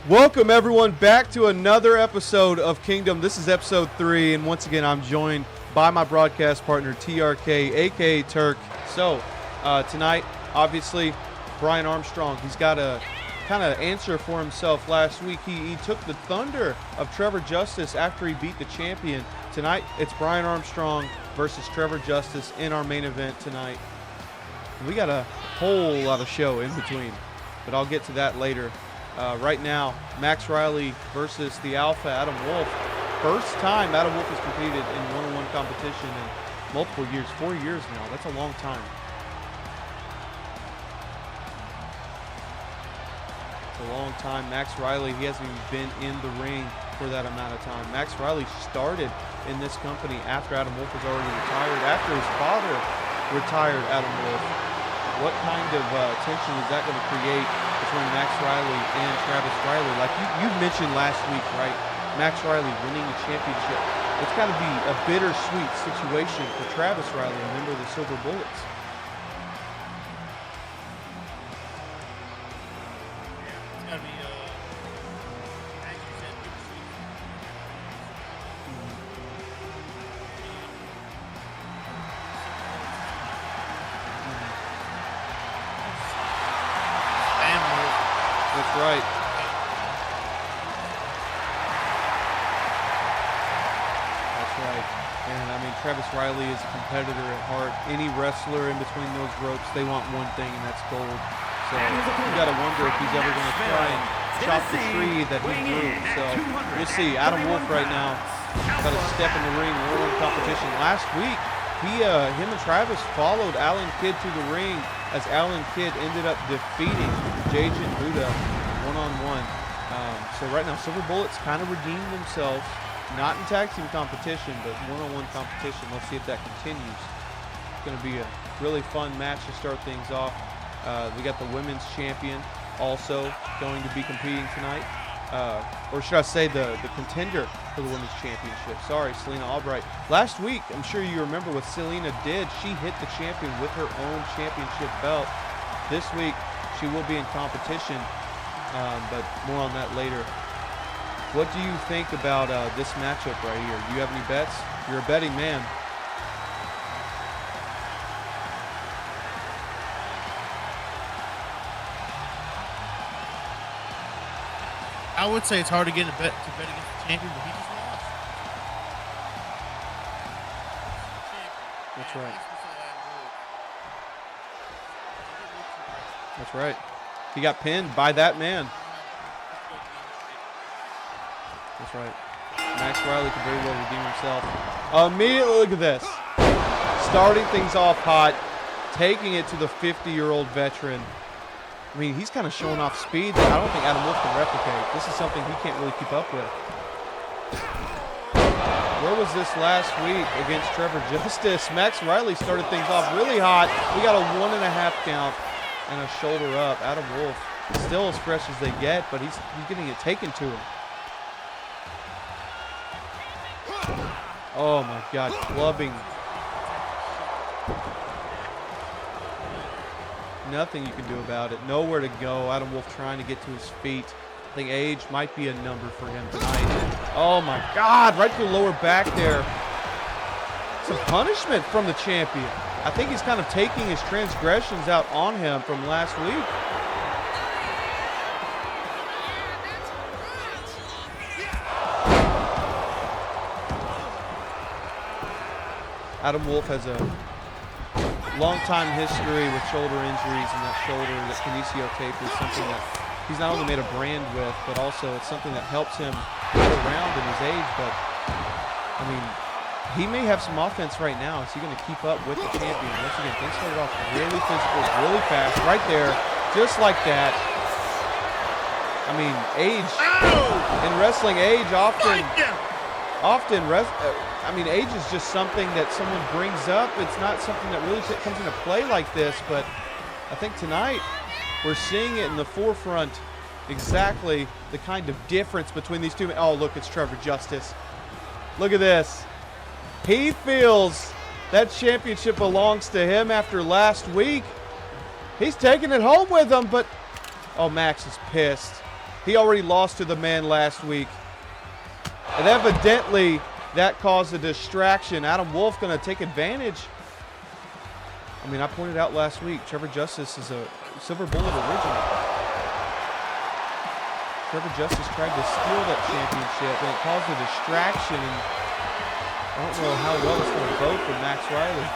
Welcome, everyone, back to another episode of Kingdom. This is episode 3, and once again, I'm joined by my broadcast partner, TRK, a.k.a. Turk. So, tonight, obviously, Brian Armstrong, he's got to kind of answer for himself. Last week, he took the thunder of Trevor Justice after he beat the champion. Tonight, it's Brian Armstrong versus Trevor Justice in our main event tonight. We got a whole lot of show in between, but I'll get to that later. Right now, Max Riley versus the Alpha, Adam Wolf. First time Adam Wolf has competed in one-on-one competition in multiple years, 4 years now. That's a long time. It's a long time. Max Riley, he hasn't even been in the ring for that amount of time. Max Riley started in this company after Adam Wolf was already retired, after his father retired Adam Wolf. What kind of tension is that going to create between Max Riley and Travis Riley? Like you mentioned last week, right? Max Riley winning the championship. It's got to be a bittersweet situation for Travis Riley, a member of the Silver Bullets. It's got to be, as you said, bittersweet. That's right. That's right. And I mean, Travis Riley is a competitor at heart. Any wrestler in between those ropes, they want one thing, and that's gold. So you got to wonder if he's ever going to try and chop the tree that he grew. So we'll see. Adam Wolf right now got to step in the ring, one-on-one competition. Last week, him and Travis followed Alan Kidd to the ring as Alan Kidd ended up defeating Jajin Buddha one-on-one. So right now, Silver Bullets kind of redeemed themselves, not in tag team competition, but one-on-one competition. Let's see if that continues. It's going to be a really fun match to start things off. We got the women's champion also going to be competing tonight. Or should I say the contender for the women's championship. Sorry, Selena Albright. Last week, I'm sure you remember what Selena did. She hit the champion with her own championship belt. This week, she will be in competition, but more on that later. What do you think about this matchup right here? Do you have any bets? You're a betting man. I would say it's hard to get a bet against the champion, but he just lost. That's right. That's right. He got pinned by that man. That's right. Max Riley can very well redeem himself. Immediately, look at this. Starting things off hot, taking it to the 50-year-old veteran. I mean, he's kind of showing off speed that I don't think Adam Wolf can replicate. This is something he can't really keep up with. Where was this last week against Trevor Justice? Max Riley started things off really hot. We got a 1.5 count and a shoulder up. Adam Wolf still as fresh as they get, but he's getting it taken to him. Oh my God, clubbing. Nothing you can do about it. Nowhere to go. Adam Wolf trying to get to his feet. I think age might be a number for him tonight. Oh my God, right to the lower back there. Some punishment from the champion. I think he's kind of taking his transgressions out on him from last week. Adam Wolf has a long-time history with shoulder injuries, and that shoulder, that kinesio tape, is something that he's not only made a brand with, but also it's something that helps him get around in his age. But, I mean, he may have some offense right now. Is he going to keep up with the champion? Once again, things started off really physical, really fast, right there, just like that. I mean, age, in wrestling, age I mean, age is just something that someone brings up. It's not something that really comes into play like this, but I think tonight we're seeing it in the forefront, exactly the kind of difference between these two. Oh, look, it's Trevor Justice. Look at this. He feels that championship belongs to him after last week. He's taking it home with him, but oh, Max is pissed. He already lost to the man last week. And evidently, that caused a distraction. Adam Wolf going to take advantage. I mean, I pointed out last week, Trevor Justice is a Silver Bullet original. Trevor Justice tried to steal that championship, and it caused a distraction. And I don't know how well it's going to go for Max Riley.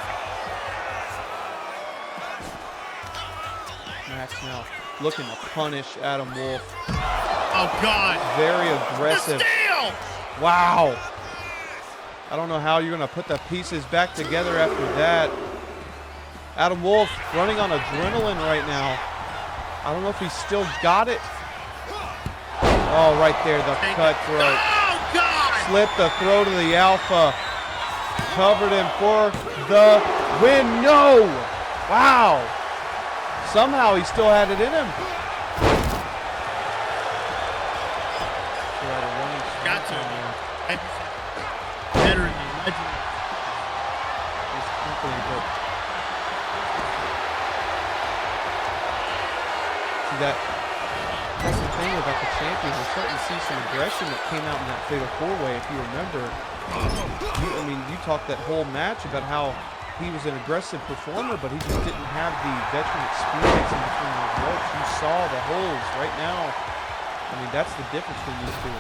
Max now looking to punish Adam Wolf. Oh, God. Very aggressive. The steal! Wow. I don't know how you're going to put the pieces back together after that. Adam Wolf running on adrenaline right now. I don't know if he's still got it. Oh, right there, the cutthroat. Oh, God! Slipped the throw to the Alpha. Covered him for the win. No! Wow. Somehow he still had it in him. Got to. Veteran, legend. See, that's the thing about the champion. We're starting to see some aggression that came out in that fatal four-way, if you remember. I mean, you talked that whole match about how he was an aggressive performer, but he just didn't have the veteran experience in between those ropes. You saw the holes right now. I mean, that's the difference between these two.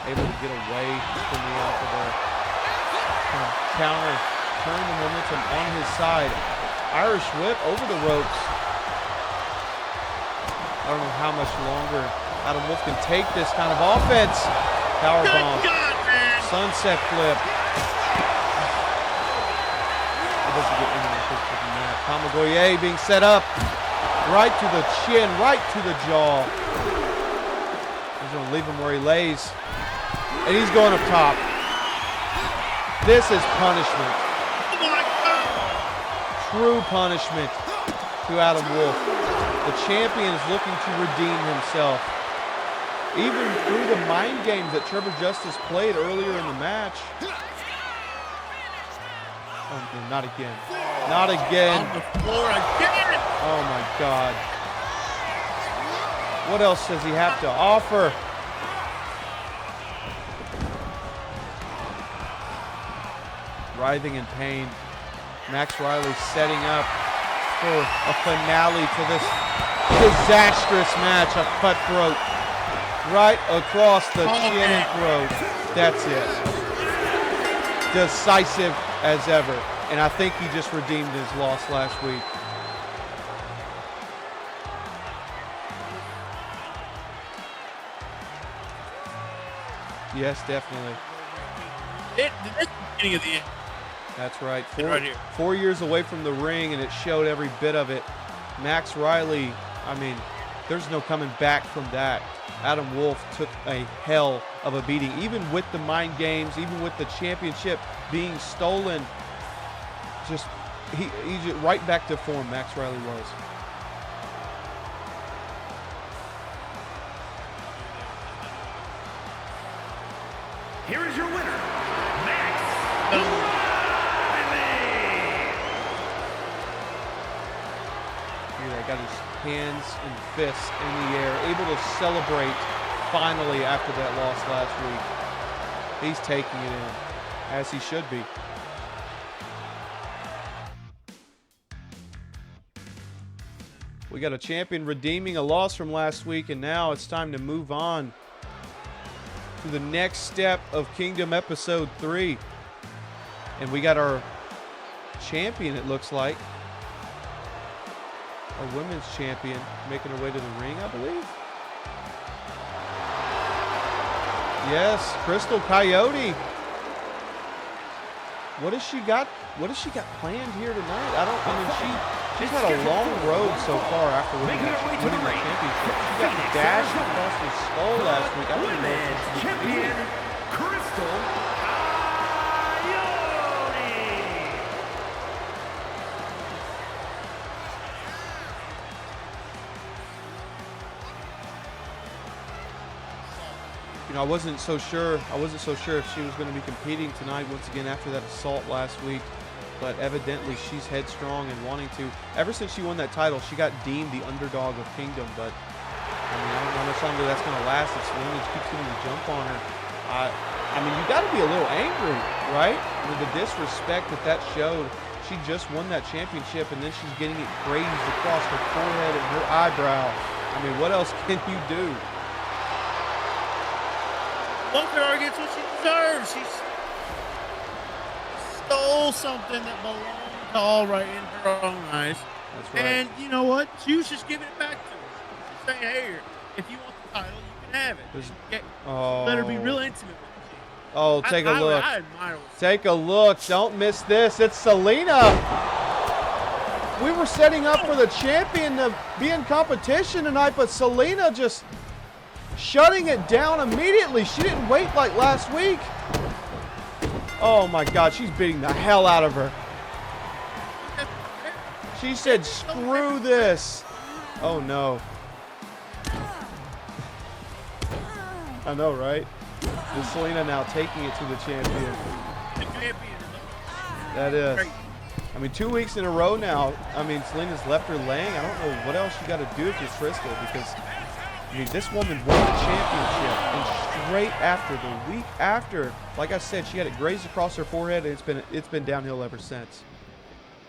Able to get away from the Alpha there. Counter, turn the momentum on his side. Irish whip over the ropes. I don't know how much longer Adam Wolf can take this kind of offense. Power bomb. Sunset flip. It doesn't get any more picture than that. Kamigoye being set up. Right to the chin, right to the jaw. He's going to leave him where he lays. And he's going up top. This is punishment. True punishment to Adam Wolf. The champion is looking to redeem himself. Even through the mind games that Trevor Justice played earlier in the match. Oh, not again. Not again. On the floor again. Oh, my God. What else does he have to offer? Writhing in pain. Max Riley setting up for a finale to this disastrous match. A cutthroat right across the chin and throat. That's it. Decisive as ever. And I think he just redeemed his loss last week. Yes, definitely. This is the beginning of the end. That's right. Right here. 4 years away from the ring, and it showed every bit of it. Max Riley, I mean, there's no coming back from that. Adam Wolf took a hell of a beating, even with the mind games, even with the championship being stolen. Just he's right back to form. Max Riley was. Here is your winner, Max Riley. Here, got his hands and fists in the air, able to celebrate finally after that loss last week. He's taking it in, as he should be. We got a champion redeeming a loss from last week, and now it's time to move on to the next step of Kingdom Episode 3. And we got our champion, it looks like. Our women's champion making her way to the ring, I believe. Yes, Crystal Coyote. What has she got? What has she got planned here tonight? I mean, she's had a long road so far after winning the championship. She got dashed across the skull last week. I don't know if she's Champion Crystal Coyote. You know, I wasn't so sure if she was going to be competing tonight once again after that assault last week. But evidently she's headstrong and wanting to. Ever since she won that title, she got deemed the underdog of Kingdom. But mean, I don't know how much longer that's going to last if Selena keeps getting the jump on her. I mean, you got to be a little angry, right? With the disrespect that showed. She just won that championship, and then she's getting it grazed across her forehead and her eyebrow. I mean, what else can you do? Look at her, gets what she deserves. She stole something that belonged to All Right in her own eyes. That's right. And you know what? She was just giving it back to her. She's saying, hey, if you want the title, you can have it. Let her be real intimate with it. Oh, take a look. I admire her. Take a look. Don't miss this. It's Selena. We were setting up for the champion to be in competition tonight, but Selena just shutting it down immediately. She didn't wait like last week. Oh, my God. She's beating the hell out of her. She said, screw this. Oh, no. I know, right? Is Selena now taking it to the champion? That is. I mean, 2 weeks in a row now. I mean, Selena's left her laying. I don't know what else you got to do if you're Crystal, because, I mean, this woman won the championship, and straight after, the week after, like I said, she had it grazed across her forehead, and it's been downhill ever since.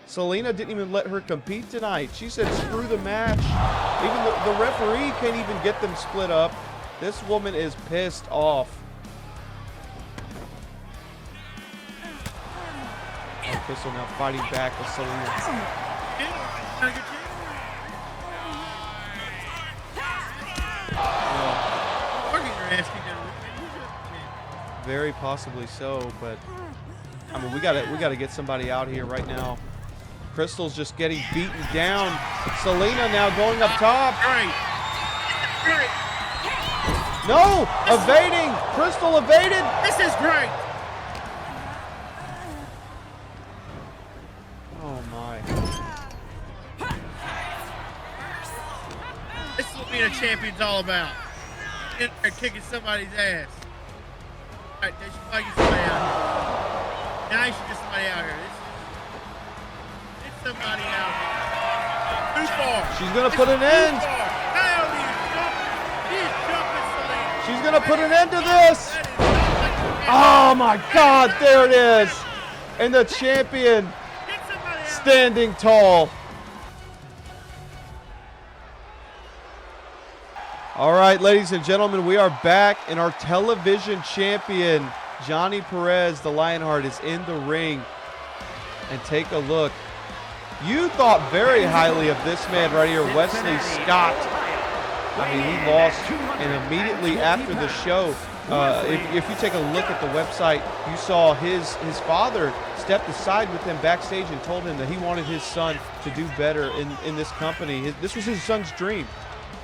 Selena didn't even let her compete tonight. She said, screw the match. Even the referee can't even get them split up. This woman is pissed off. Oh, Crystal now fighting back with Selena. Very possibly so, but I mean, we gotta get somebody out here right now. Crystal's just getting beaten down. Selena now going up top. No! Evading! Crystal evaded! This is great! Oh my. This is what being a champion's all about. In there kicking somebody's ass. Alright, they should probably get somebody out here. Now you should get somebody out here. Get somebody out here. Too far. She's gonna put an end. She's gonna put an end to this. Oh my God, there it is. And the champion standing tall. All right, ladies and gentlemen, we are back, and our television champion, Johnny Perez, the Lionheart, is in the ring. And take a look. You thought very highly of this man right here, Wesley Scott. I mean, he lost, and immediately after the show, if you take a look at the website, you saw his father stepped aside with him backstage and told him that he wanted his son to do better in this company. This was his son's dream,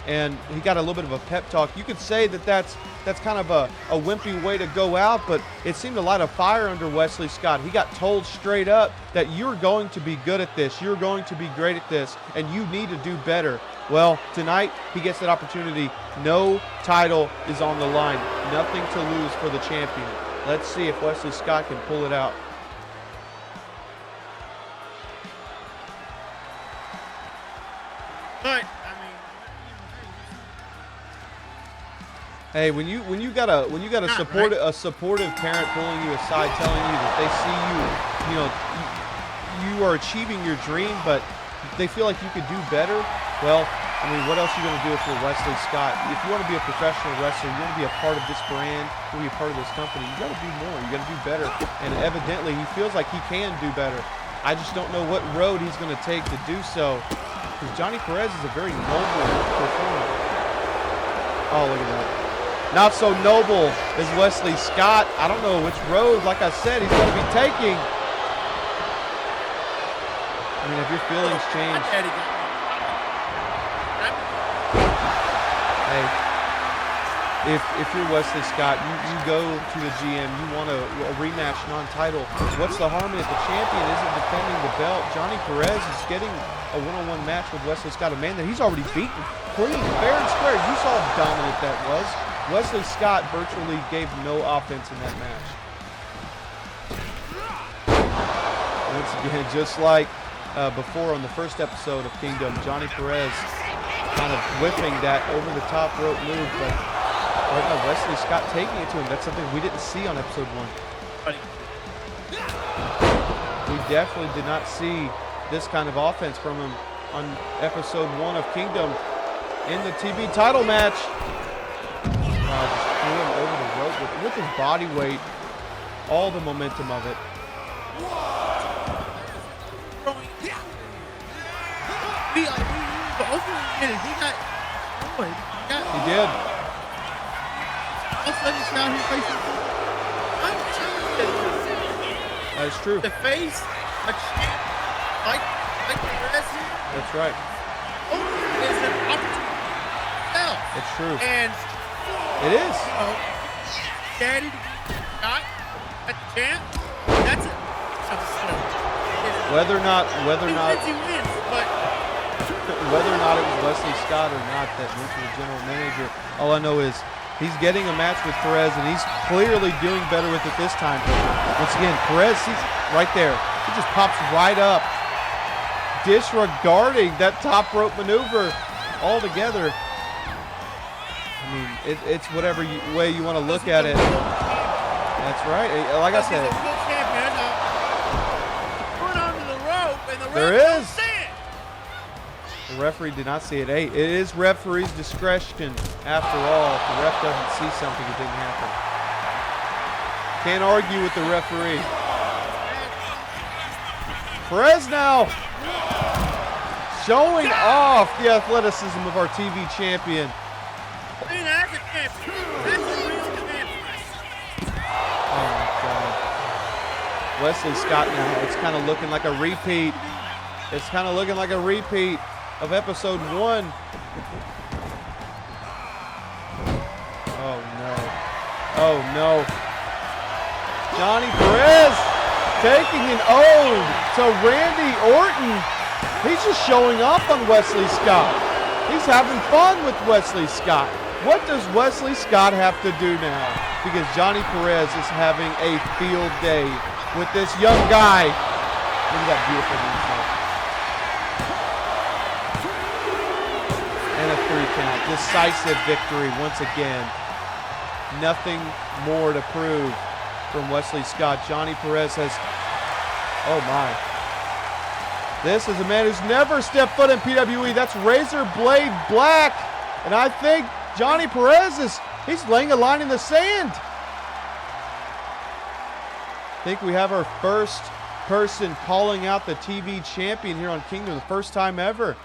and he got a little bit of a pep talk. You could say that that's kind of a wimpy way to go out, but it seemed to light a fire under Wesley Scott. He got told straight up that you're going to be good at this, you're going to be great at this, and you need to do better. Well, tonight he gets that opportunity. No title is on the line. Nothing to lose for the champion. Let's see if Wesley Scott can pull it out. But Hey, when you got a supportive parent pulling you aside, telling you that they see you are achieving your dream, but they feel like you could do better. Well, I mean, what else are you going to do if you're Wesley Scott? If you want to be a professional wrestler, you want to be a part of this brand, you want to be a part of this company, you got to do more. You got to do better. And evidently, he feels like he can do better. I just don't know what road he's going to take to do so, because Johnny Perez is a very noble performer. Oh, look at that. Not so noble as Wesley Scott. I don't know which road, like I said, he's going to be taking. I mean, if your feelings change. Hey, if you're Wesley Scott, you go to the GM, you want a rematch non-title. What's the harm in it? The champion isn't defending the belt. Johnny Perez is getting a one-on-one match with Wesley Scott, a man that he's already beaten clean, fair and square. You saw how dominant that was. Wesley Scott virtually gave no offense in that match. Once again, just like before on the first episode of Kingdom, Johnny Perez kind of whipping that over the top rope move, but right now Wesley Scott taking it to him. That's something we didn't see on episode 1. We definitely did not see this kind of offense from him on episode 1 of Kingdom in the TV title match. Just threw him over the rope with his body weight, all the momentum of it. He did. That is true. The face, a champ, like the rest here. That's right. Is an opportunity itself. It's true. And it is. Daddy not at the champ. That's it. Whether or not he wins, but whether or not it was Wesley Scott or not that went to the general manager, all I know is he's getting a match with Perez, and he's clearly doing better with it this time. But once again, Perez, he's right there. He just pops right up, disregarding that top rope maneuver altogether. I mean, it's whatever way you want to look at it. That's right. Like I said, put onto the rope, and the there ref is. don't see it. The referee did not see it. Hey, it is referee's discretion after all. If the ref doesn't see something, it didn't happen. Can't argue with the referee. Perez now showing off the athleticism of our TV champion. Man, that's a champion. That's a real champion. Oh my God. Wesley Scott now. It's kind of looking like a repeat. It's kind of looking like a repeat of episode 1. Oh no. Oh no. Johnny Perez taking an ode to Randy Orton. He's just showing off on Wesley Scott. He's having fun with Wesley Scott. What does Wesley Scott have to do now? Because Johnny Perez is having a field day with this young guy. Look at that beautiful moonsault. And a 3 count. Decisive victory once again. Nothing more to prove from Wesley Scott. Johnny Perez has, oh my. This is a man who's never stepped foot in PWE. That's Razor Blade Black. And I think Johnny Perez he's laying a line in the sand. I think we have our first person calling out the TV champion here on Kingdom, the first time ever.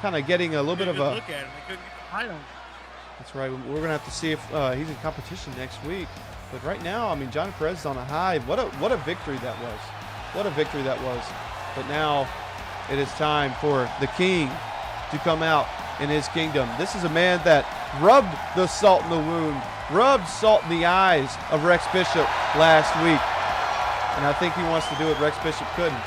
Kind of getting a little bit of a look at him. They couldn't get the fight on. That's right. We're going to have to see if he's in competition next week. But right now, I mean, Johnny Perez is on a high. What a victory that was. What a victory that was. But now it is time for the King to come out in his kingdom. This is a man that rubbed the salt in the wound, rubbed salt in the eyes of Rex Bishop last week. And I think he wants to do what Rex Bishop couldn't.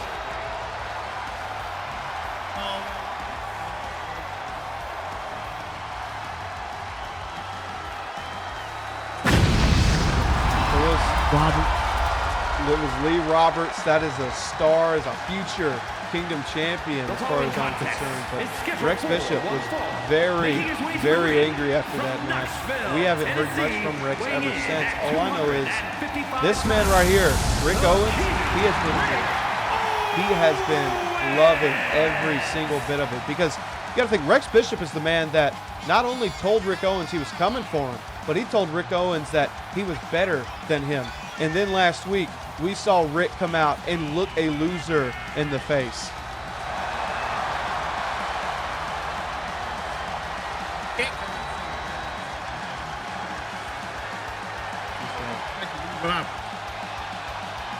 It was Lee Roberts. That is a star, is a future Kingdom champion as far as I'm concerned. But Rex Bishop was very, very angry after that match. We haven't heard much from Rex ever since. All I know is this man right here, Rick Owens, he has been loving every single bit of it. Because you got to think, Rex Bishop is the man that not only told Rick Owens he was coming for him, but he told Rick Owens that he was better than him. And then last week, we saw Rick come out and look a loser in the face.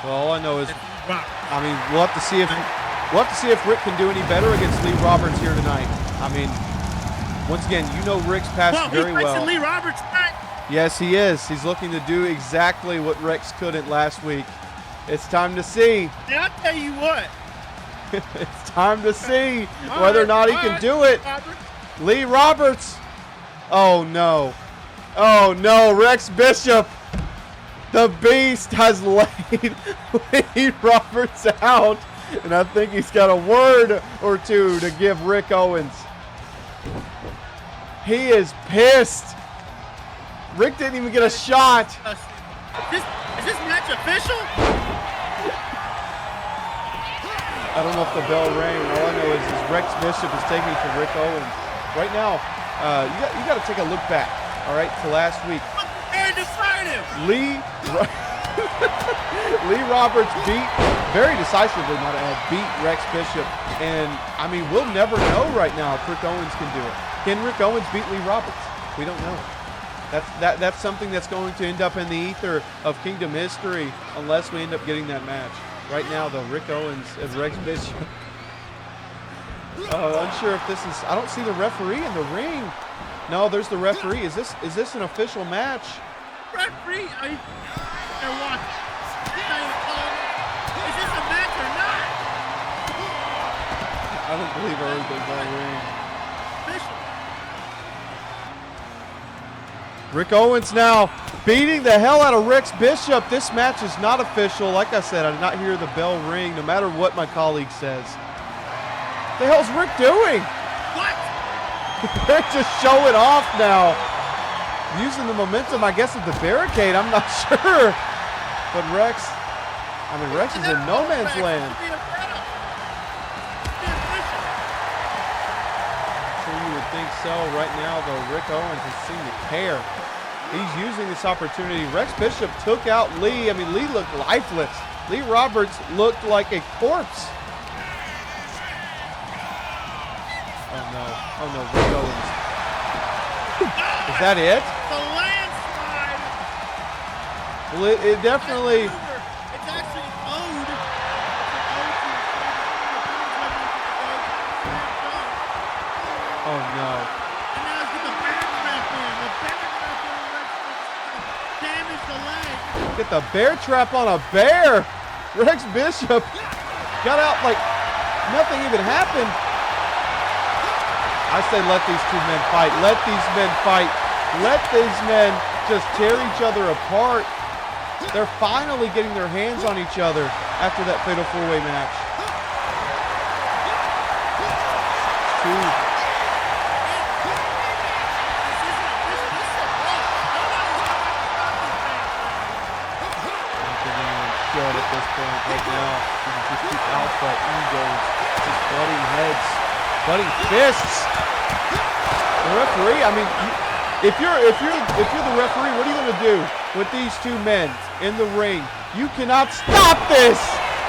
Well, all I know is, I mean, we'll have to see if Rick can do any better against Lee Roberts here tonight. I mean, once again, you know Rick's past very well. Lee Roberts tonight. Yes, he is. He's looking to do exactly what Rex couldn't last week. It's time to see. And I'll tell you what. It's time to see whether or not he can do it. Lee Roberts. Oh, no. Oh, no. Rex Bishop, the beast, has laid Lee Roberts out. And I think he's got a word or two to give Rick Owens. He is pissed. Rick didn't even get a shot. Is this match official? I don't know if the bell rang. All I know is Rex Bishop is taking it to Rick Owens. Right now, you got to take a look back, all right, to last week. And to fight him. Lee Roberts very decisively, might add, beat Rex Bishop. And, I mean, we'll never know right now if Rick Owens can do it. Can Rick Owens beat Lee Roberts? We don't know. That's something that's going to end up in the ether of Kingdom history unless we end up getting that match. Right now, though, Rick Owens and Rex Bishop. Unsure if this is. I don't see the referee in the ring. No, there's the referee. Is this an official match? Referee, are you there watching? He's not even calling it. Is this a match or not? I don't believe I heard the bell ring. Official. Rick Owens now beating the hell out of Rex Bishop. This match is not official. Like I said, I did not hear the bell ring, no matter what my colleague says. What the hell's Rick doing? What? Rick just showing off now. Using the momentum, I guess, of the barricade. I'm not sure. But Rex is in no man's land. Sure you would think so. Right now, though, Rick Owens has seen the tear. He's using this opportunity. Rex Bishop took out Lee. I mean, Lee looked lifeless. Lee Roberts looked like a corpse. Oh no, Rick Owens. Is that it? The landslide. Well, it definitely. It's actually owed. Oh no. And now it's got the bear trap in. The bear trap in. Damage the leg. Get the bear trap on a bear. Rex Bishop got out like nothing even happened. I say let these two men fight. Let these men fight. Let these men just tear each other apart. They're finally getting their hands on each other after that fatal four-way match. At this point right now, you can just keep alpha egos, just butting heads, butting fists. The referee, I mean, if you're the referee, what are you going to do with these two men in the ring? You cannot stop this.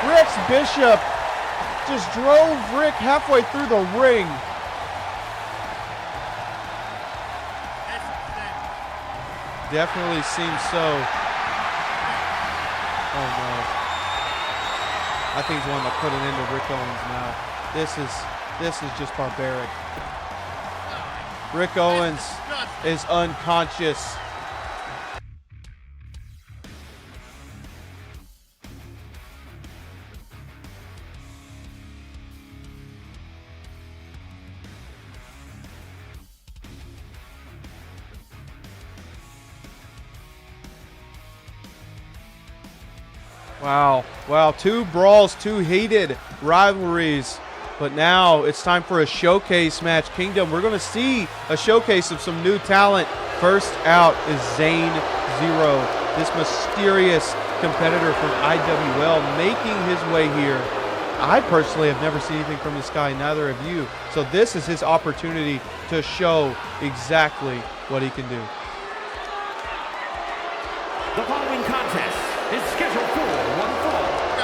Rex Bishop just drove Rick halfway through the ring. Definitely seems so. Oh no. I think he's wanting to put an end to Rick Owens now. This is just barbaric. Rick Owens is unconscious. Wow, two brawls, two heated rivalries. But now it's time for a showcase match. Kingdom, we're going to see a showcase of some new talent. First out is Zane Zero, this mysterious competitor from IWL making his way here. I personally have never seen anything from this guy, neither have you. So this is his opportunity to show exactly what he can do. The following contest is scheduled for one fall.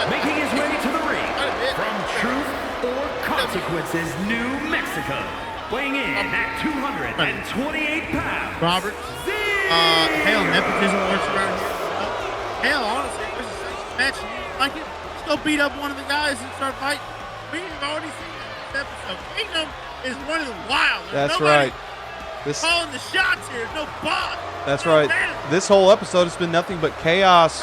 Making his way to the ring from Truth or Consequences, New Mexico. Weighing in at 228 pounds. Robert. Hell, nepotism works around here. Hell, honestly, if there's a match and you don't like it, just go beat up one of the guys and start fighting. We've already seen that in this episode. Kingdom is running wild. There's That's right. Calling the shots here. No boss. That's right. This whole episode has been nothing but chaos.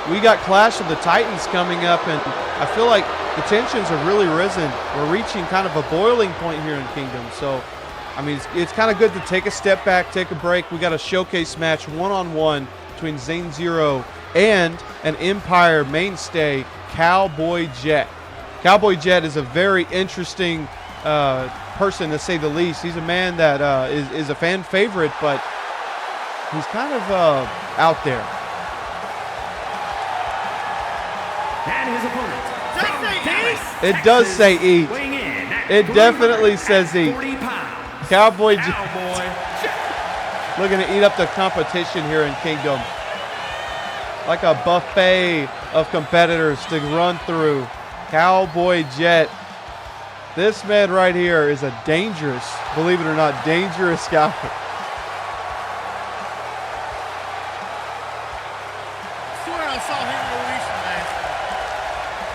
We got Clash of the Titans coming up, and I feel like the tensions have really risen. We're reaching kind of a boiling point here in Kingdom. So, I mean, it's kind of good to take a step back, take a break. We got a showcase match one-on-one between Zane Zero and an Empire mainstay, Cowboy Jet. Cowboy Jet is a very interesting person, to say the least. He's a man that is a fan favorite, but he's kind of out there. And his opponent from Dallas, It does say eat. weighing in at It definitely says eat. 40 pounds. Cowboy Cowboy looking to eat up the competition here in Kingdom. Like a buffet of competitors to run through. Cowboy Jet. This man right here is a dangerous, believe it or not, dangerous guy. I swear I saw him in the Oasis last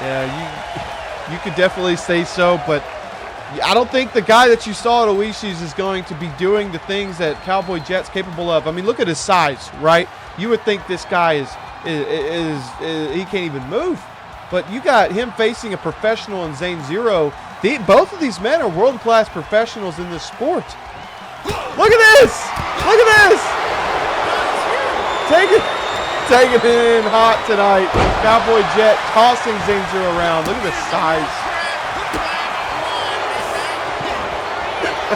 Yeah, you could definitely say so, but I don't think the guy that you saw at Oishi's is going to be doing the things that Cowboy Jet's capable of. I mean, look at his size, right? You would think this guy is he can't even move. But you got him facing a professional in Zane Zero. Both of these men are world-class professionals in this sport. Look at this! Look at this! Take it in hot tonight. Cowboy Jet tossing Zane Zero around. Look at the size.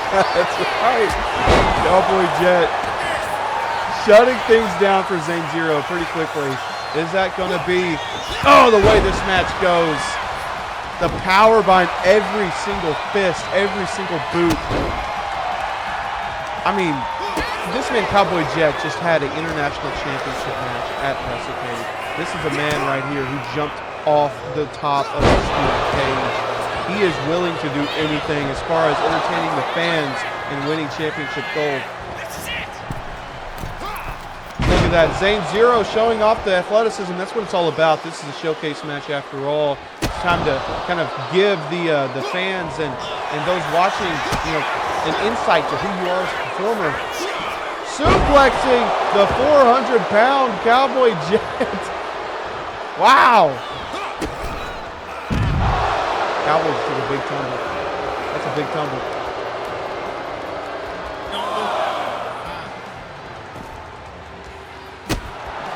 That's right. Cowboy Jet shutting things down for Zane Zero pretty quickly. Is that going to be, the way this match goes. The power behind every single fist, every single boot. I mean, this man Cowboy Jet just had an international championship match at WrestleCade. This is a man right here who jumped off the top of the steel cage. He is willing to do anything as far as entertaining the fans and winning championship gold. Look at that. Zane Zero showing off the athleticism. That's what it's all about. This is a showcase match after all. It's time to kind of give the fans and those watching, an insight to who you are as a performer. Suplexing the 400-pound Cowboy Jet. Wow. Cowboys took a big tumble. That's a big tumble.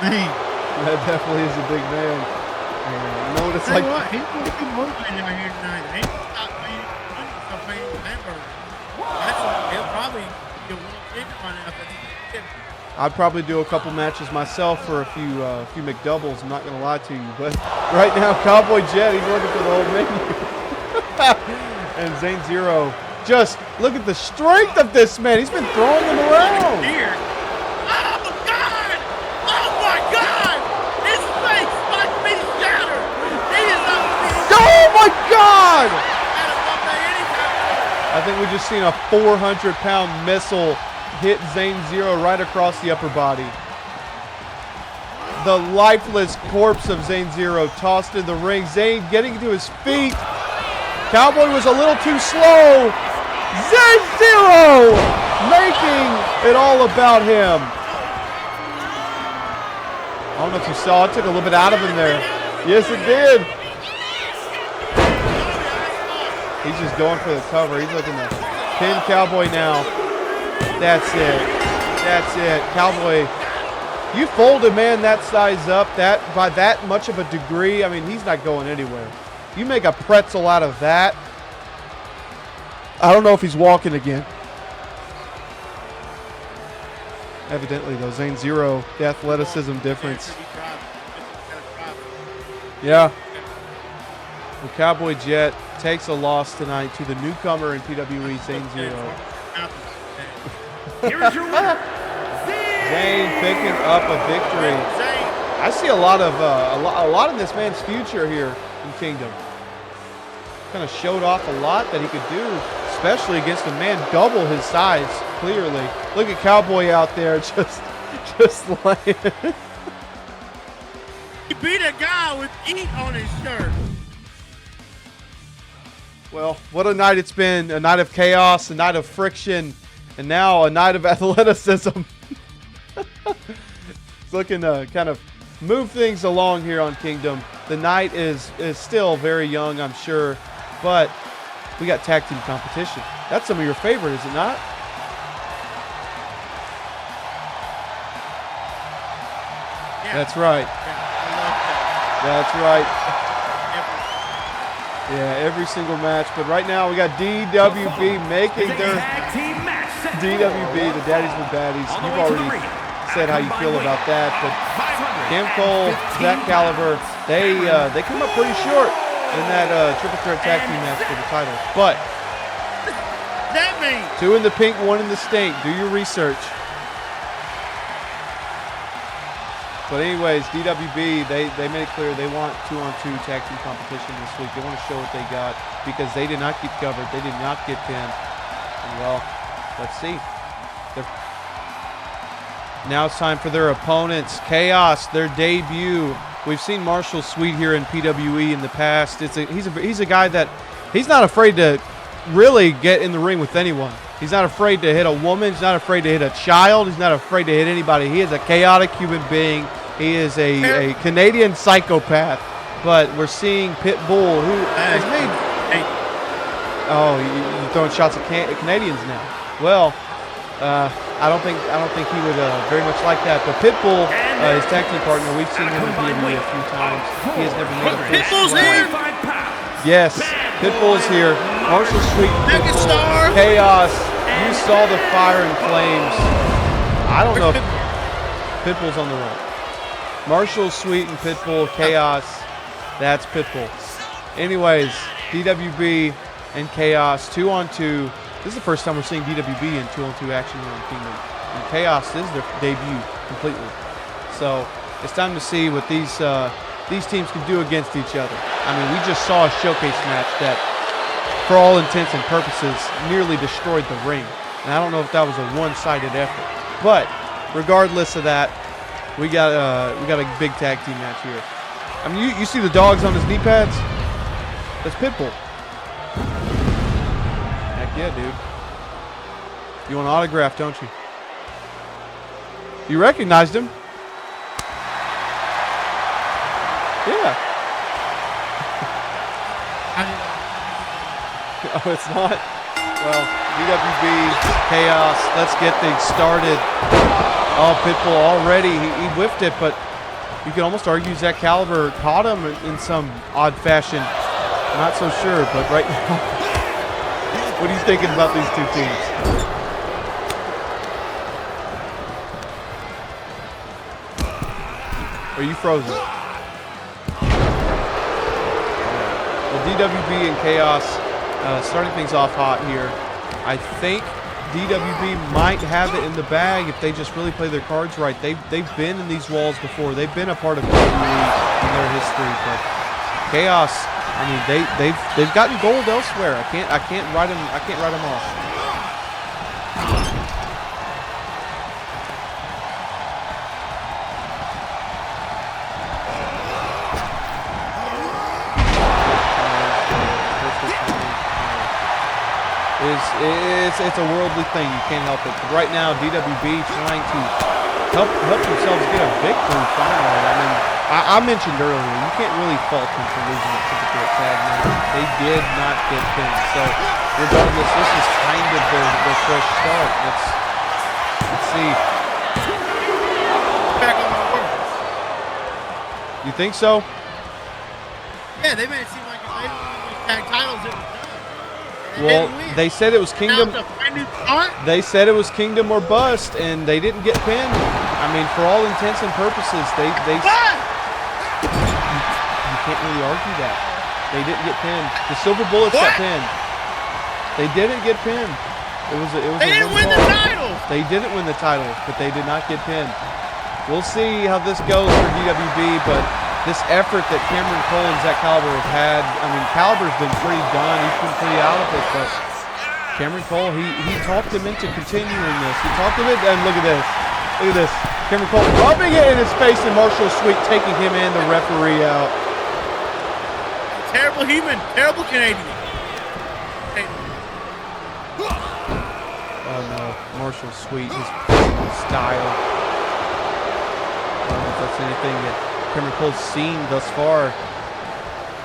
Man. That definitely is a big man. You know what it's like? What? He's going to be motivated out here tonight. He stopped playing hamburger. He'll probably get one chicken right now if that's I'd probably do a couple matches myself for a few McDoubles. I'm not going to lie to you, but right now, Cowboy Jet, he's looking for the whole menu. And Zane Zero, just look at the strength of this man. He's been throwing him around. Here. Oh, God! Oh, my God! His face might be shattered. He is up. Oh, my God! I think we just seen a 400-pound missile hit Zane Zero right across the upper body. The lifeless corpse of Zane Zero tossed in the ring. Zane getting to his feet. Cowboy was a little too slow. Zane Zero making it all about him. I don't know if you saw it. Took a little bit out of him there. Yes, it did. He's just going for the cover. He's looking to pin Cowboy now. That's it. That's it. Cowboy, you fold a man that size up by that much of a degree, I mean, he's not going anywhere. You make a pretzel out of that. I don't know if he's walking again. Evidently, though, Zane Zero, the athleticism difference. Yeah. The Cowboy Jet takes a loss tonight to the newcomer in PWE, Zane Zero. Here's your winner. Zane picking up a victory. I see a lot of this man's future here in Kingdom. Kind of showed off a lot that he could do, especially against a man double his size. Clearly, look at Cowboy out there, just laying. He beat a guy with ink on his shirt. Well, what a night it's been. A night of chaos, a night of friction, and now a night of athleticism. It's looking to kind of move things along here on Kingdom. The night is still very young, I'm sure, but we got tag team competition. That's some of your favorite, is it not? Yeah. That's right. Yeah, I love that. That's right. Yeah, every single match. But right now we got DWB making their DWB, the Daddies with Baddies. You've already said how you feel about that, but Cam Cole, Zach Caliber, they come up pretty short in that triple threat tag team match for the title. But That means 2 in the pink, 1 in the stink. Do your research. But anyways, DWB, they made it clear they want 2-on-2 tag team competition this week. They want to show what they got because they did not get covered. They did not get pinned. And well, let's see. Now it's time for their opponents. Chaos, their debut. We've seen Marshall Sweet here in PWE in the past. He's a guy that he's not afraid to really get in the ring with anyone. He's not afraid to hit a woman. He's not afraid to hit a child. He's not afraid to hit anybody. He is a chaotic human being. He is a Canadian psychopath. But we're seeing Pitbull, who has made... Oh, you're throwing shots at Canadians now. Well, I don't think he would very much like that. But Pitbull, his tag team partner, we've seen him in PWE a few times. He has never made a fist. Pitbull's here. Yes, Pitbull's here. Marshall Sweet, Pitbull, Chaos. You saw the fire and flames. I don't know if Pitbull's on the run. Marshall Sweet and Pitbull, Chaos. That's Pitbull. Anyways, DWB and Chaos, 2-on-2. This is the first time we're seeing DWB in 2-on-2 action here in Kingdom. And Chaos, this is their debut completely. So it's time to see what these teams can do against each other. I mean, we just saw a showcase match that, for all intents and purposes, nearly destroyed the ring. And I don't know if that was a one-sided effort. But regardless of that, we got a big tag team match here. I mean, you see the dogs on his knee pads? That's Pitbull. Heck yeah, dude. You want an autograph, don't you? You recognized him? Yeah. Oh, it's not? Well, DWB, Chaos, let's get things started. Oh, Pitbull already, he whiffed it, but you could almost argue Zach Caliber caught him in some odd fashion. Not so sure, but right now, what are you thinking about these two teams? Are you frozen? Well, DWB and Chaos starting things off hot here. I think DWB might have it in the bag if they just really play their cards right. They've been in these walls before. They've been a part of PWE in their history, but Chaos, I mean, they've gotten gold elsewhere. I can't write them off. It's a worldly thing. You can't help it. But right now, DWB trying to help themselves get a victory finally. I mean, I mentioned earlier, you can't really fault them for losing a typical tag match. They did not get pinned. So regardless, this is kind of their fresh start. Let's see. Back on the board. You think so? Yeah, they made it seem like if they didn't win these tag titles, it was done. Well, they said it was Kingdom. They said it was Kingdom or bust, and they didn't get pinned. I mean, for all intents and purposes, you can't really argue that. They didn't get pinned. The Silver Bullets got pinned. They didn't get pinned. They didn't win the titles. They didn't win the titles, but they did not get pinned. We'll see how this goes for DWB, but this effort that Cameron Cole and Zach Caliber have had, I mean, Caliber's been pretty done. He's been pretty out of it, but Cameron Cole, he talked him into continuing this. He talked him into, and look at this. Look at this. Cameron Cole rubbing it in his face, and Marshall Sweet taking him and the referee out. Terrible human, terrible Canadian. Oh no, Marshall Sweet, his style. I don't know if that's anything that Cameron Cole's seen thus far.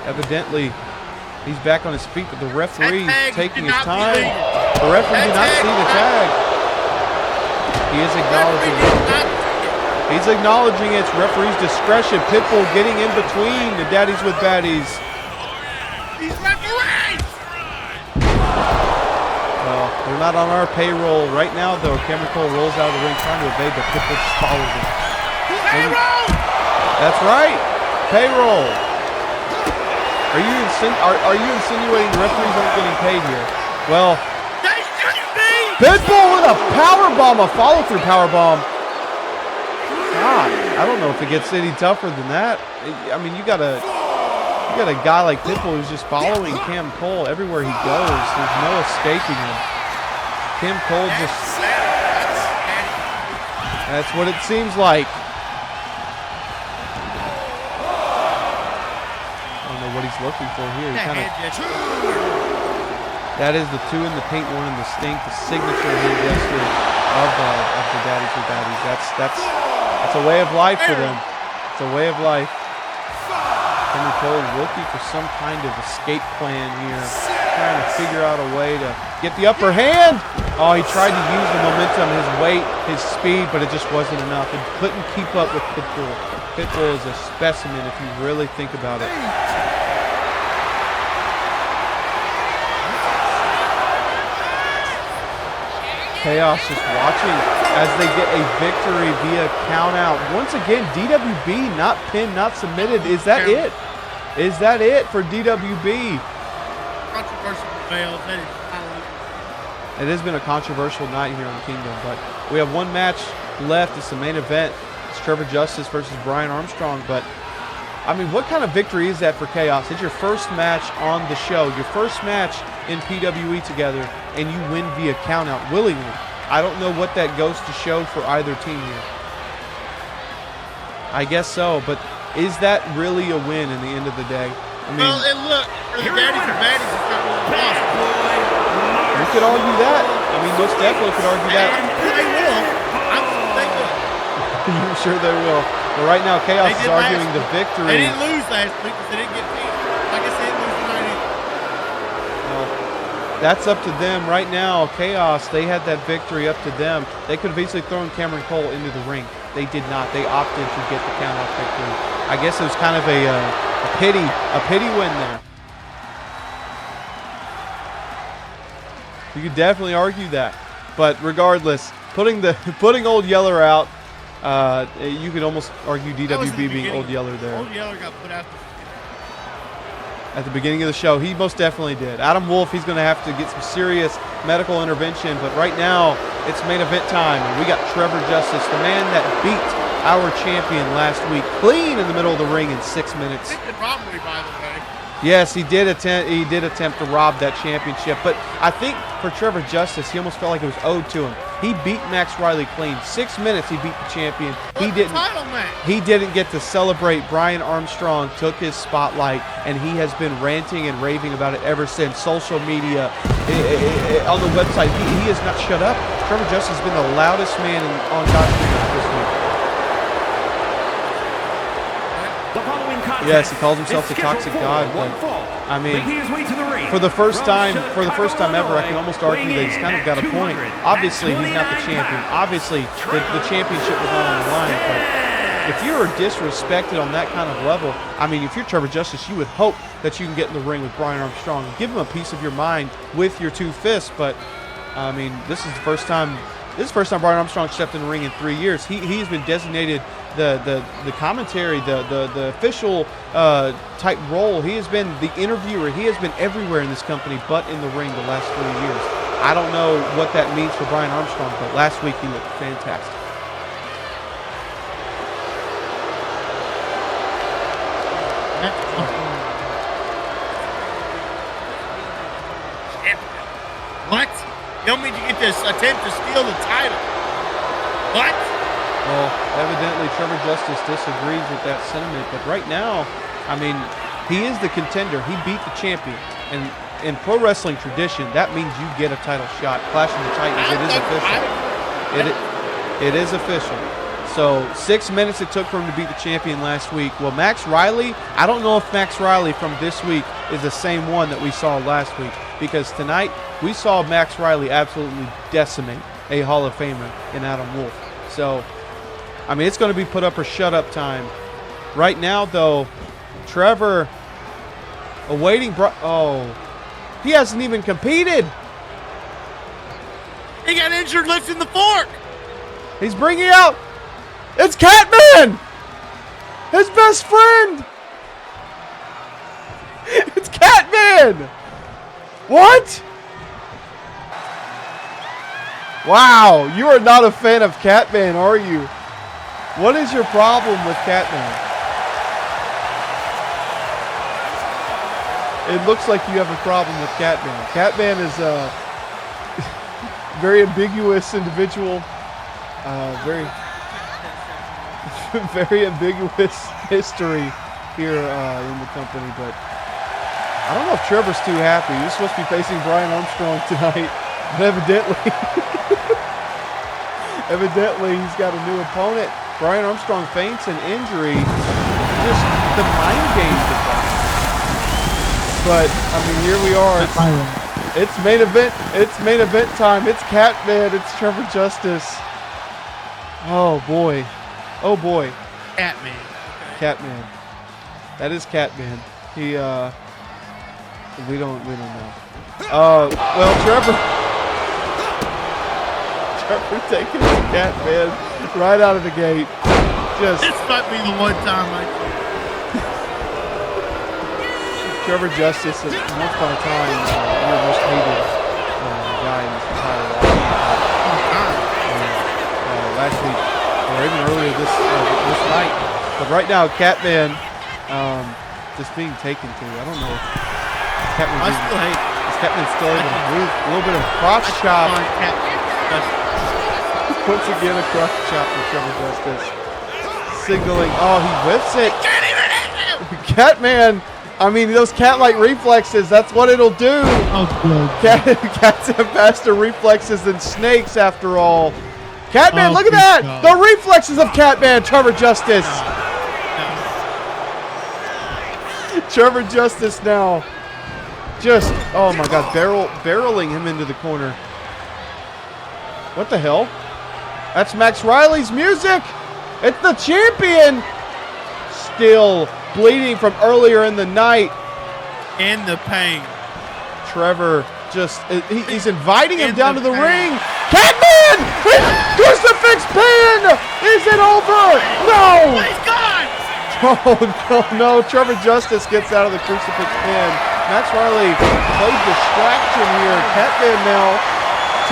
Evidently, he's back on his feet, but the referee taking his time. The referee did not see the tag. He is acknowledging it. He's acknowledging it's referee's discretion. Pitbull getting in between the Daddies with Baddies. These referees! Well, they're not on our payroll right now, though. Cameron Cole rolls out of the ring trying to evade, but Pitbull just follows him. Payroll! That's right. Payroll. Are you insinuating the referees aren't getting paid here? Well, They shouldn't be! Pitbull with a power bomb, a follow-through power bomb. God, I don't know if it gets any tougher than that. I mean, you got a guy like Pitbull who's just following Cam Cole everywhere he goes. There's no escaping him. Cam Cole just... That's what it seems like. I don't know what he's looking for here. He kind of... That is the 2 in the paint, 1 in the stink, the signature hand gesture of the Daddies for Baddies. That's a way of life for them. It's a way of life. Cameron Cole looking for some kind of escape plan here, trying to figure out a way to get the upper hand. Oh, he tried to use the momentum, his weight, his speed, but it just wasn't enough. He couldn't keep up with Pitbull. Pitbull is a specimen if you really think about it. Chaos just watching as they get a victory via count out. Once again, DWB not pinned, not submitted. Is that it? Is that it for DWB? Controversial fails. It has been a controversial night here on Kingdom, but we have one match left. It's the main event. It's Trevor Justice versus Brian Armstrong. But I mean, what kind of victory is that for Chaos? It's your first match on the show, your first match in PWE together, and you win via countout willingly. I don't know what that goes to show for either team here. I guess so, but is that really a win in the end of the day? I mean, well, and look, for the Daddies and Baddies, it's not really lost. You could argue that. I mean, most definitely could argue that. They will. I'm sure they will. You're sure they will. But right now, Chaos is arguing the victory. They didn't lose last week because they didn't get beat. Like I said, lose tonight either. Well, that's up to them. Right now, Chaos, they had that victory up to them. They could have easily thrown Cameron Cole into the ring. They did not. They opted to get the count-out victory. I guess it was kind of a pity win there. You could definitely argue that. But regardless, putting Old Yeller out, you could almost argue DWB being Old Yeller there. Old Yeller got put out at the beginning of the show. He most definitely did. Adam Wolf, he's going to have to get some serious medical intervention, but right now it's main event time, and we got Trevor Justice, the man that beat our champion last week clean in the middle of the ring in 6 minutes. Robbery, by the way. Yes, he did attempt to rob that championship, but I think for Trevor Justice, he almost felt like it was owed to him. He beat Max Riley clean. 6 minutes he beat the champion. He didn't get to celebrate. Brian Armstrong took his spotlight, and he has been ranting and raving about it ever since. Social media, on the website, he has not shut up. Trevor Justice has been the loudest man on God's Kingdom this week. Yes, he calls himself the Toxic God, but I mean, for the first time ever, I can almost argue that he's kind of got a point. Obviously, he's not the champion. Obviously, the championship was not on the line, but if you are disrespected on that kind of level, I mean, if you're Trevor Justice, you would hope that you can get in the ring with Brian Armstrong and give him a piece of your mind with your 2 fists, but I mean, this is the first time Brian Armstrong stepped in the ring in 3 years. He's been designated the commentary, the official type role. He has been the interviewer. He has been everywhere in this company but in the ring the last 3 years. I don't know what that means for Brian Armstrong, but last week he looked fantastic. What? You don't mean you get this attempt to steal the title? What? Well, evidently Trevor Justice disagrees with that sentiment, but right now, I mean, he is the contender. He beat the champion, and in pro wrestling tradition, that means you get a title shot. Clash of the Titans, it is official. It is official. So 6 minutes it took for him to beat the champion last week. Well, Max Riley, I don't know if Max Riley from this week is the same one that we saw last week, because tonight we saw Max Riley absolutely decimate a Hall of Famer in Adam Wolf. So, I mean, it's going to be put up or shut up time. Right now, though, Trevor Awaiting oh. He hasn't even competed. He got injured lifting the fork. He's bringing out. It's Catman. His best friend. It's Catman. What? Wow, you are not a fan of Catman, are you? What is your problem with Catman? It looks like you have a problem with Catman. Catman is a very ambiguous individual. Very very ambiguous history here in the company, but I don't know if Trevor's too happy. He's supposed to be facing Brian Armstrong tonight, but evidently he's got a new opponent. Brian Armstrong feints an injury. Just the mind games of that. But I mean, here we are. It's main event. It's main event time. It's Catman. It's Trevor Justice. Oh boy. Oh boy. Catman. Catman. That is Catman. He we don't know. Well, Trevor taking the Catman right out of the gate. Just this might be the one time Trevor Justice, once upon a time, one of the most hated guy in this entire last week, or even earlier this night. But right now, Catman just being taken to. I don't know. Catman is Catman still able to move? A little bit of crotch chop. Once again, a crotch chop for Trevor Justice. Signaling. Oh, he whips it. Catman. I mean, those cat-like reflexes, that's what it'll do. Oh, cats have faster reflexes than snakes, after all. Catman, look at that! God. The reflexes of Catman, Trevor Justice. Trevor Justice now. Just, oh my God, barreling him into the corner. What the hell? That's Max Riley's music. It's the champion. Still bleeding from earlier in the night. In the pain. Trevor just, he's inviting him down to the ring. Catman! Crucifix pin! Is it over? No! He's gone! Oh, no. Trevor Justice gets out of the crucifix pin. Max Riley played distraction here. Catman now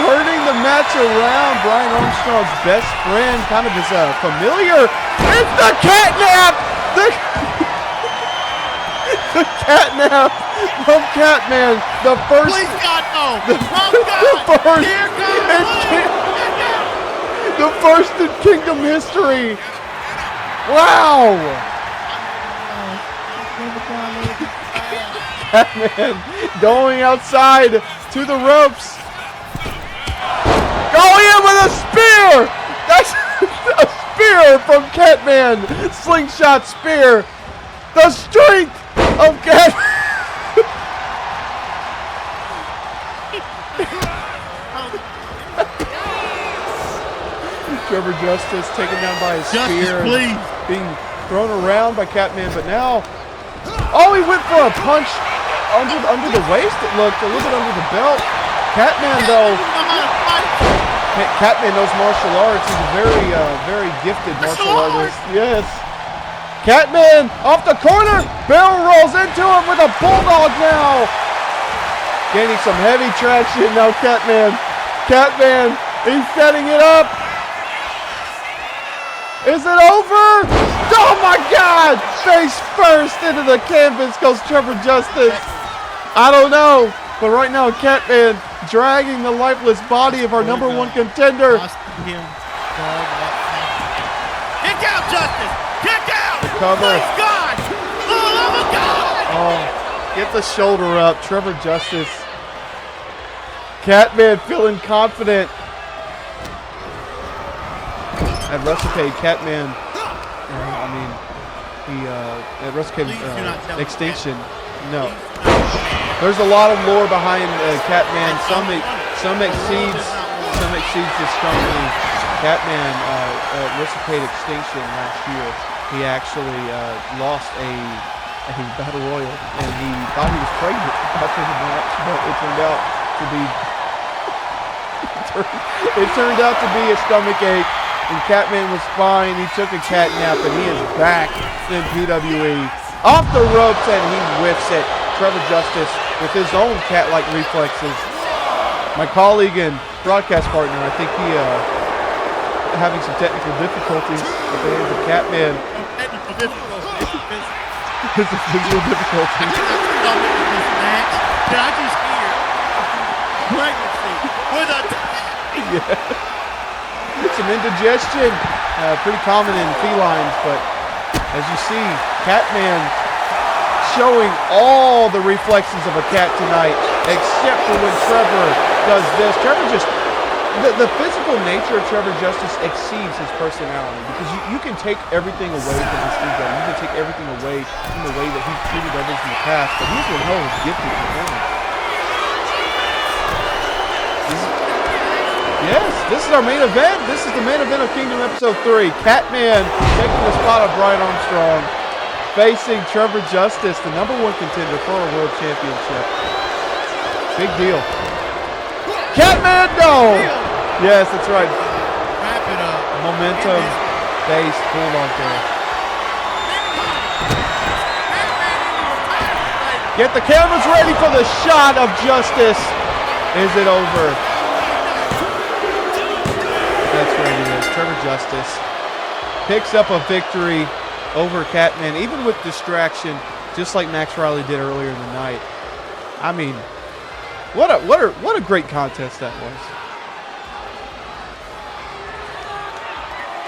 turning the match around. Brian Armstrong's best friend, kind of his familiar. It's the catnap! The catnap from Catman. The first. Please God, no! The first in Kingdom history. Wow! Catman going outside to the ropes. Going in with a spear! That's a spear from Catman. Slingshot spear. The strength of Catman. Trevor Justice taken down by his spear. Being thrown around by Catman, but now, oh, he went for a punch under the waist. It looked a little bit under the belt. Catman, though, Catman knows martial arts. He's a very gifted martial artist. Yes. Catman off the corner, barrel rolls into him with a bulldog now. Gaining some heavy traction now, Catman. Catman, he's setting it up. Is it over? Oh my God! Face first into the canvas goes Trevor Justice. I don't know, but right now Catman dragging the lifeless body of our number one contender. Kick out, Justice! Kick out! Cover. Please God! Oh my God! Oh, get the shoulder up, Trevor Justice. Catman feeling confident. At WrestleCade, Catman, I mean, he, at WrestleCade Extinction, no. There's a lot of lore behind Catman. Some exceeds this company. Catman, at WrestleCade Extinction last year, he actually lost a a battle royal, and he thought he was pregnant after the match, but it turned out to be a stomach ache, and Catman was fine. He took a cat nap, and he is back in PWE. Off the ropes, and he whiffs it. Trevor Justice with his own cat-like reflexes. My colleague and broadcast partner, I think he having some technical difficulties at the hands of Catman. Technical difficulties. It's a physical difficulty. Did I just hear pregnancy with a Some indigestion, pretty common in felines, but as you see, Catman showing all the reflexes of a cat tonight, except for when Trevor does this. Trevor just, the physical nature of Trevor Justice exceeds his personality, because you can take everything away from his ego. You can take everything away from the way that he's treated others in the past, but he's one hell of a gifted performer. Yes, this is our main event. This is the main event of Kingdom Episode 3. Catman taking the spot of Brian Armstrong, facing Trevor Justice, the #1 contender for a world championship. Big deal. Catman, no! Yes, that's right. wrap it up. Momentum based bulldog there. Get the cameras ready for the shot of Justice. Is it over? That's right, it is. Trevor Justice picks up a victory over Catman, even with distraction, just like Max Riley did earlier in the night. I mean, what a great contest that was.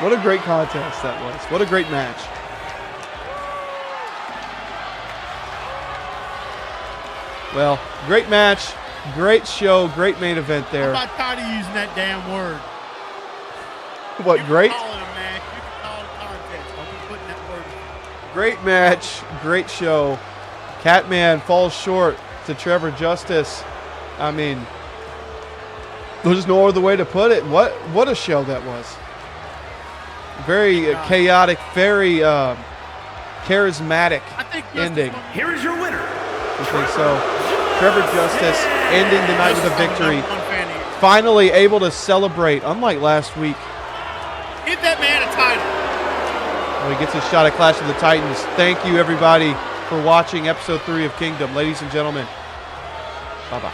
What a great contest that was. What a great match. Well, great match, great show, great main event there. I'm not tired of using that damn word. What, great? You can call it a match. You can call it a contest. I'll be putting that word in. Great match, great show. Catman falls short to Trevor Justice. I mean, there's no other way to put it. What a show that was. Very chaotic, very charismatic ending. Here is your winner. I think so. Trevor Justice ending the night with a victory. Finally able to celebrate, unlike last week. Give that man a title. Well, he gets his shot at Clash of the Titans. Thank you, everybody, for watching Episode 3 of Kingdom. Ladies and gentlemen, bye-bye.